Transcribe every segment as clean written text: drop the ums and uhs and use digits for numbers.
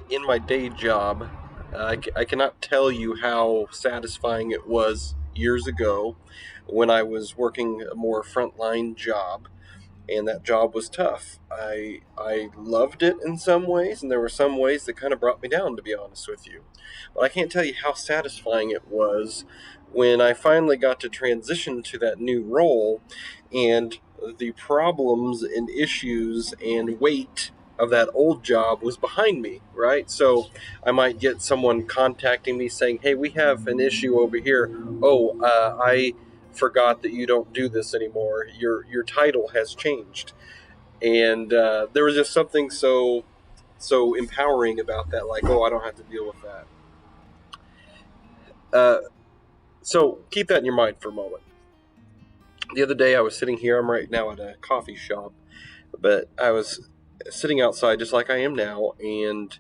In my day job, I cannot tell you how satisfying it was years ago when I was working a more frontline job, and that job was tough. I loved it in some ways, and there were some ways that kind of brought me down, to be honest with you. But I can't tell you how satisfying it was when I finally got to transition to that new role, and the problems and issues and weight of that old job was behind me, right? So I might get someone contacting me saying, "Hey, we have an issue over here. Oh, I forgot that you don't do this anymore. Your title has changed." And there was just something so empowering about that. Like, oh, I don't have to deal with that. Uh, so keep that in your mind for a moment. The other day, I was sitting here. I'm right now at a coffee shop, but I was sitting outside just like I am now, and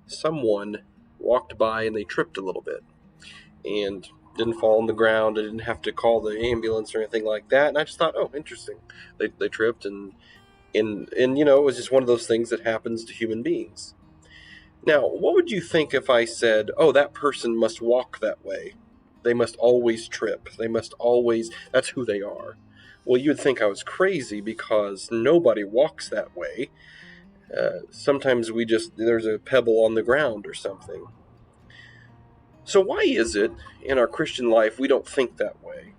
someone walked by and they tripped a little bit and didn't fall on the ground. I didn't have to call the ambulance or anything like that. And I just thought, oh, interesting. They tripped, and it was just one of those things that happens to human beings. Now, what would you think if I said, oh, that person must walk that way? They must always trip. They must always, that's who they are. Well, you'd think I was crazy because nobody walks that way. Sometimes there's a pebble on the ground or something. So, why is it in our Christian life we don't think that way?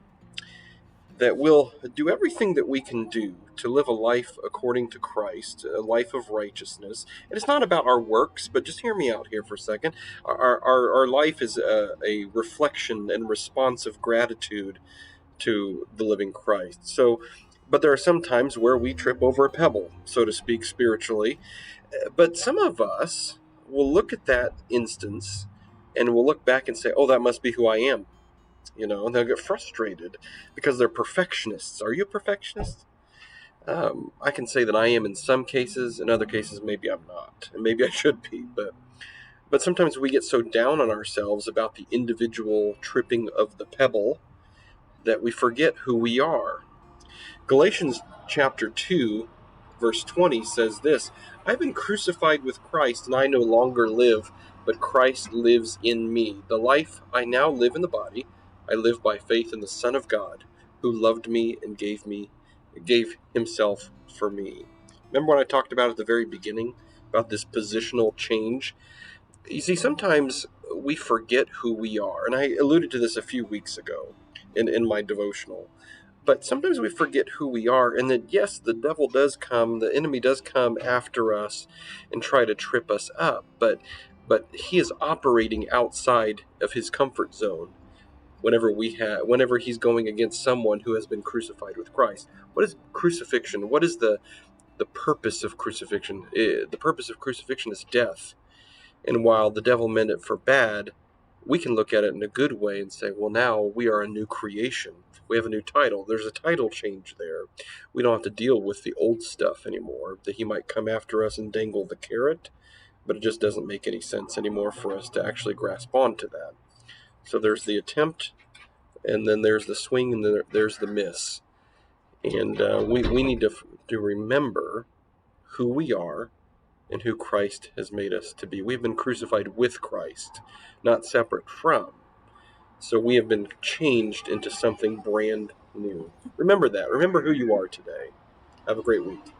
That we'll do everything that we can do to live a life according to Christ, a life of righteousness. And it's not about our works, but just hear me out here for a second. Our life is a reflection and response of gratitude to the living Christ. So, but there are some times where we trip over a pebble, so to speak, spiritually. But some of us will look at that instance and will look back and say, oh, that must be who I am. And they'll get frustrated because they're perfectionists. Are you a perfectionist? I can say that I am in some cases. In other cases, maybe I'm not, and maybe I should be. But sometimes we get so down on ourselves about the individual tripping of the pebble that we forget who we are. Galatians chapter 2, verse 20 says this: I've been crucified with Christ, and I no longer live, but Christ lives in me. The life I now live in the body, I live by faith in the Son of God, who loved me and gave himself for me. Remember when I talked about at the very beginning about this positional change? You see, sometimes we forget who we are, and I alluded to this a few weeks ago in my devotional. But sometimes we forget who we are, and that yes, the devil does come, the enemy does come after us and try to trip us up, but he is operating outside of his comfort zone whenever he's going against someone who has been crucified with Christ. What is crucifixion? What is the purpose of crucifixion? The purpose of crucifixion is death. And while the devil meant it for bad, we can look at it in a good way and say, well, now we are a new creation. We have a new title. There's a title change there. We don't have to deal with the old stuff anymore, that he might come after us and dangle the carrot, but it just doesn't make any sense anymore for us to actually grasp onto that. So there's the attempt, and then there's the swing, and then there's the miss. And we need to remember who we are and who Christ has made us to be. We've been crucified with Christ, not separate from. So we have been changed into something brand new. Remember that. Remember who you are today. Have a great week.